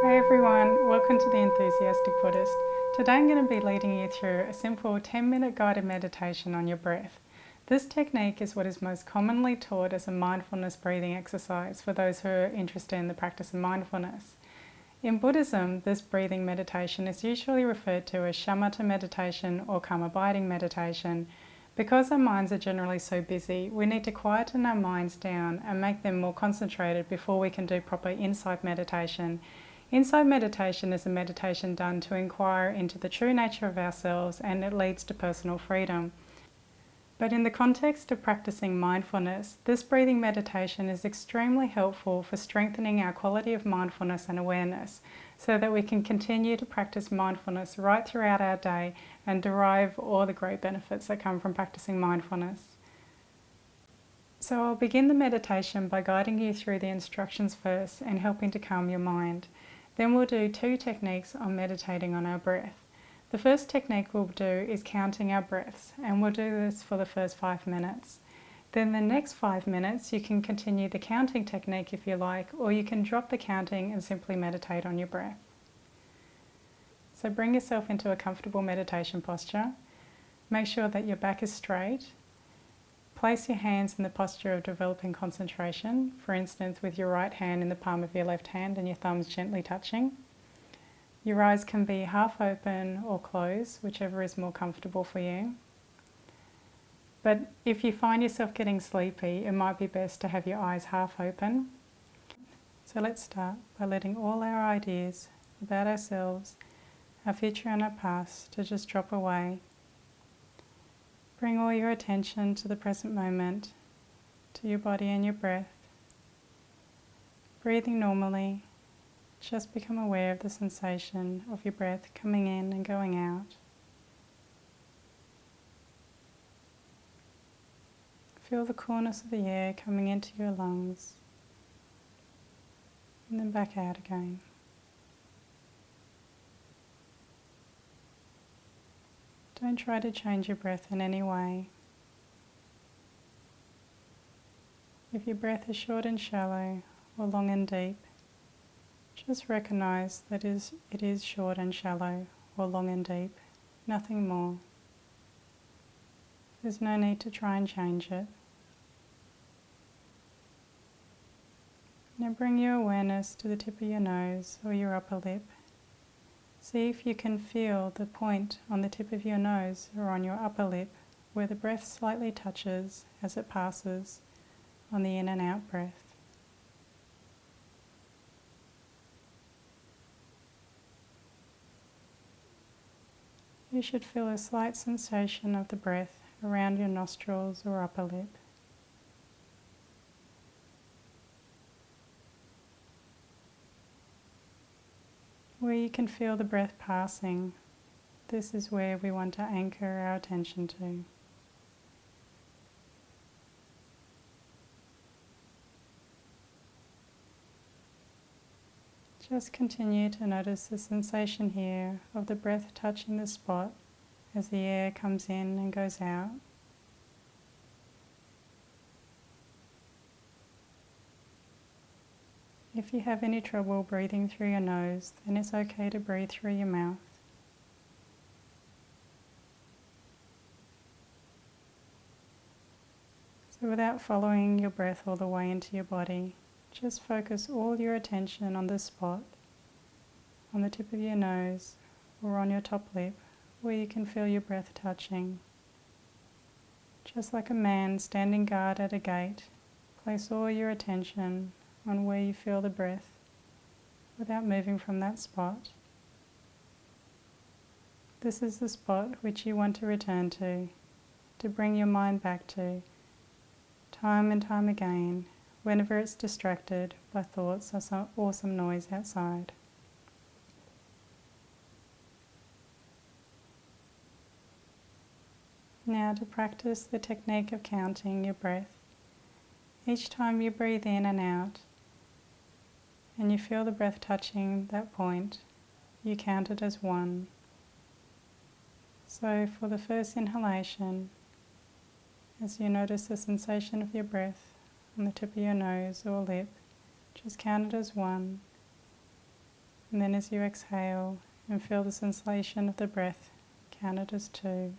Hi everyone, welcome to the Enthusiastic Buddhist. Today I'm going to be leading you through a simple 10-minute guided meditation on your breath. This technique is what is most commonly taught as a mindfulness breathing exercise for those who are interested in the practice of mindfulness. In Buddhism, this breathing meditation is usually referred to as Shamatha meditation or calm abiding meditation. Because our minds are generally so busy, we need to quieten our minds down and make them more concentrated before we can do proper insight meditation. Insight meditation is a meditation done to inquire into the true nature of ourselves, and it leads to personal freedom. But in the context of practicing mindfulness, this breathing meditation is extremely helpful for strengthening our quality of mindfulness and awareness so that we can continue to practice mindfulness right throughout our day and derive all the great benefits that come from practicing mindfulness. So I'll begin the meditation by guiding you through the instructions first and helping to calm your mind. Then we'll do 2 techniques on meditating on our breath. The first technique we'll do is counting our breaths, and we'll do this for the first 5 minutes. Then the next 5 minutes you can continue the counting technique if you like, or you can drop the counting and simply meditate on your breath. So bring yourself into a comfortable meditation posture. Make sure that your back is straight. Place your hands in the posture of developing concentration, for instance with your right hand in the palm of your left hand and your thumbs gently touching. Your eyes can be half open or closed, whichever is more comfortable for you. But if you find yourself getting sleepy, it might be best to have your eyes half open. So let's start by letting all our ideas about ourselves, our future and our past, to just drop away. Bring all your attention to the present moment, to your body and your breath. Breathing normally, just become aware of the sensation of your breath coming in and going out. Feel the coolness of the air coming into your lungs and then back out again. Don't try to change your breath in any way. If your breath is short and shallow or long and deep, just recognize that it is short and shallow or long and deep, nothing more. There's no need to try and change it. Now bring your awareness to the tip of your nose or your upper lip. See if you can feel the point on the tip of your nose or on your upper lip where the breath slightly touches as it passes on the in and out breath. You should feel a slight sensation of the breath around your nostrils or upper lip. Where you can feel the breath passing, this is where we want to anchor our attention to. Just continue to notice the sensation here of the breath touching the spot as the air comes in and goes out. If you have any trouble breathing through your nose, then it's okay to breathe through your mouth. So without following your breath all the way into your body, just focus all your attention on this spot, on the tip of your nose or on your top lip, where you can feel your breath touching. Just like a man standing guard at a gate, place all your attention on where you feel the breath without moving from that spot. This is the spot which you want to return to bring your mind back to, time and time again, whenever it's distracted by thoughts or some noise outside. Now to practice the technique of counting your breath. Each time you breathe in and out, and you feel the breath touching that point, you count it as 1. So for the first inhalation, as you notice the sensation of your breath on the tip of your nose or lip, just count it as 1. And then as you exhale and feel the sensation of the breath, count it as 2. Then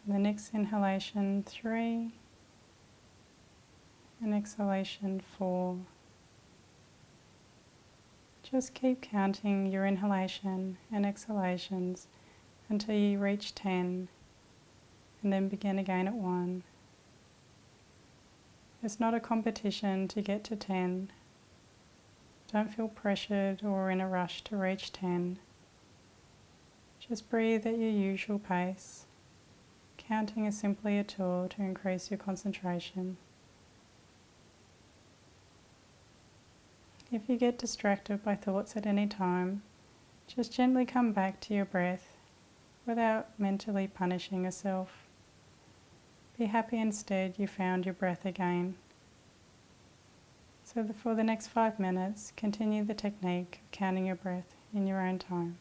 the next inhalation, 3. And exhalation, 4. Just keep counting your inhalation and exhalations until you reach 10, and then begin again at 1. It's not a competition to get to 10. Don't feel pressured or in a rush to reach 10. Just breathe at your usual pace. Counting is simply a tool to increase your concentration. If you get distracted by thoughts at any time, just gently come back to your breath without mentally punishing yourself. Be happy instead you found your breath again. So for the next 5 minutes, continue the technique of counting your breath in your own time.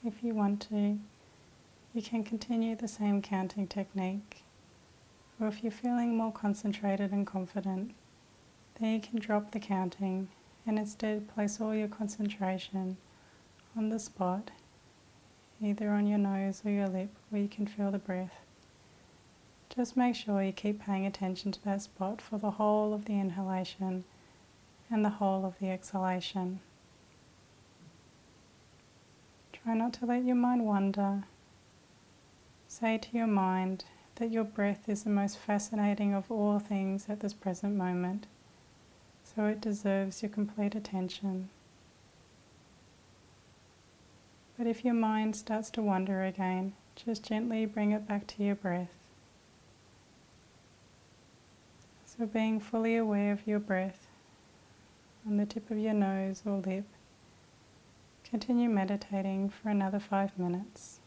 if you want to, you can continue the same counting technique. Or if you're feeling more concentrated and confident, then you can drop the counting and instead place all your concentration on the spot, either on your nose or your lip where you can feel the breath. Just make sure you keep paying attention to that spot for the whole of the inhalation and the whole of the exhalation. Try not to let your mind wander. Say to your mind that your breath is the most fascinating of all things at this present moment, so it deserves your complete attention. But if your mind starts to wander again, just gently bring it back to your breath. So being fully aware of your breath on the tip of your nose or lip, continue meditating for another 5 minutes.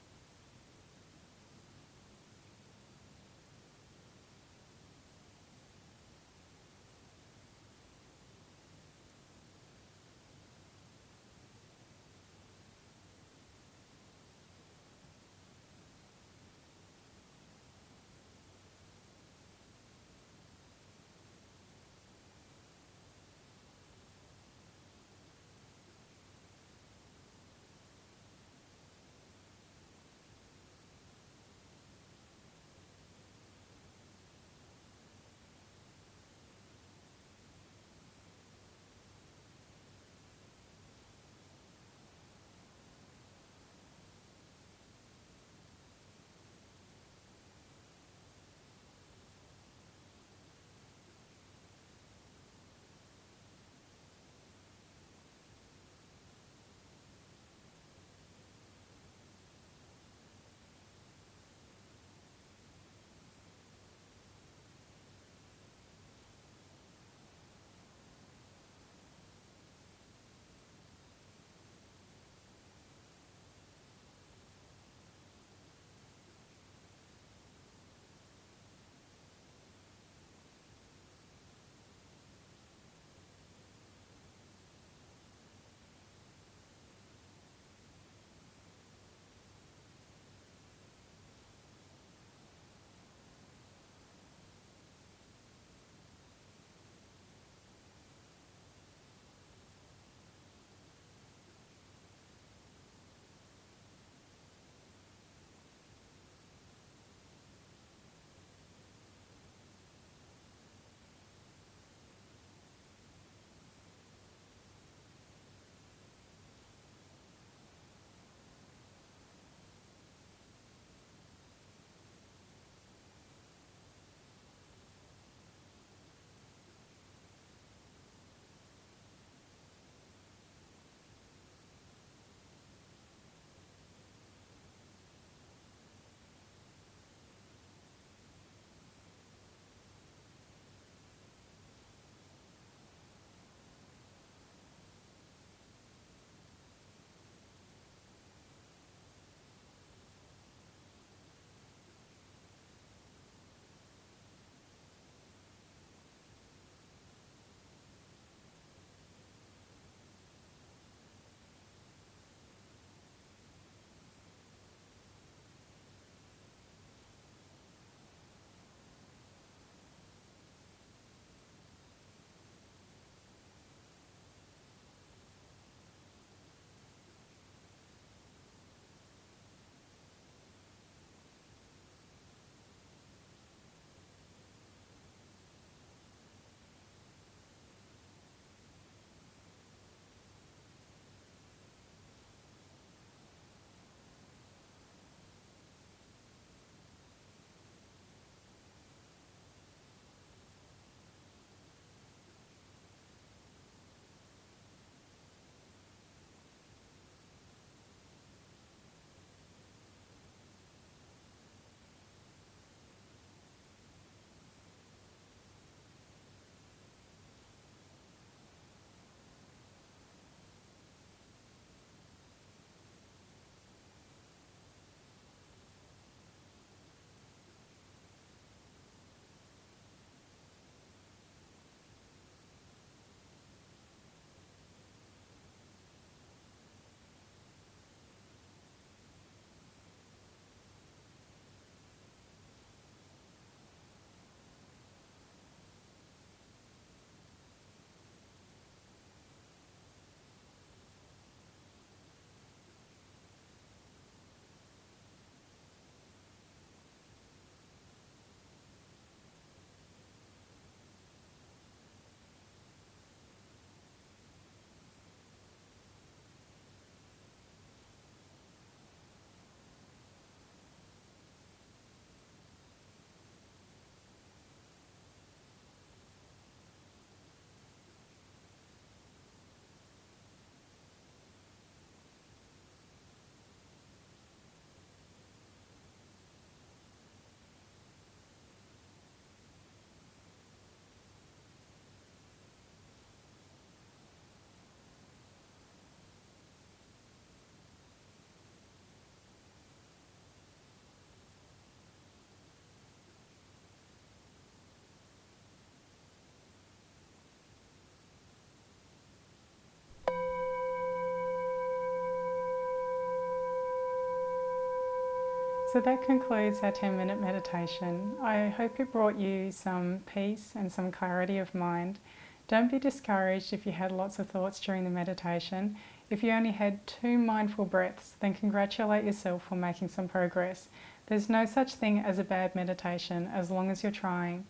So that concludes our 10-minute meditation. I hope it brought you some peace and some clarity of mind. Don't be discouraged if you had lots of thoughts during the meditation. If you only had 2 mindful breaths, then congratulate yourself for making some progress. There's no such thing as a bad meditation as long as you're trying.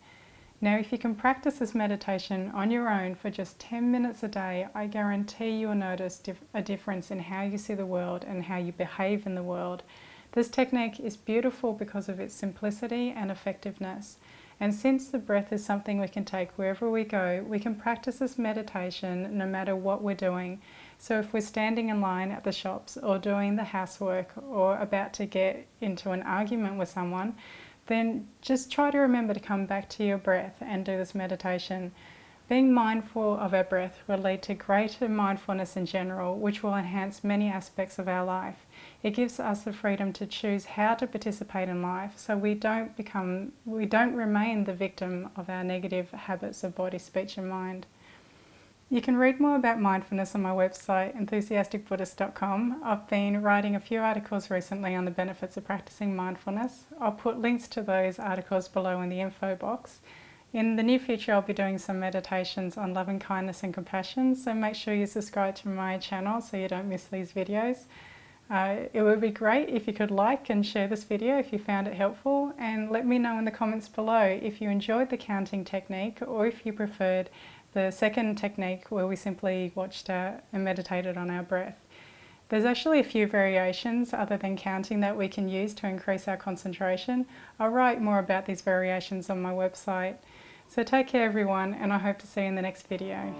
Now, if you can practice this meditation on your own for just 10 minutes a day, I guarantee you'll notice a difference in how you see the world and how you behave in the world. This technique is beautiful because of its simplicity and effectiveness. And since the breath is something we can take wherever we go, we can practice this meditation no matter what we're doing. So if we're standing in line at the shops or doing the housework or about to get into an argument with someone, then just try to remember to come back to your breath and do this meditation. Being mindful of our breath will lead to greater mindfulness in general, which will enhance many aspects of our life. It gives us the freedom to choose how to participate in life, so we don't remain the victim of our negative habits of body, speech and mind. You can read more about mindfulness on my website, enthusiasticbuddhist.com. I've been writing a few articles recently on the benefits of practicing mindfulness. I'll put links to those articles below in the info box. In the near future, I'll be doing some meditations on loving kindness and compassion, so make sure you subscribe to my channel so you don't miss these videos. It would be great if you could like and share this video if you found it helpful, and let me know in the comments below if you enjoyed the counting technique or if you preferred the second technique where we simply watched and meditated on our breath. There's actually a few variations other than counting that we can use to increase our concentration. I'll write more about these variations on my website. So take care everyone, and I hope to see you in the next video.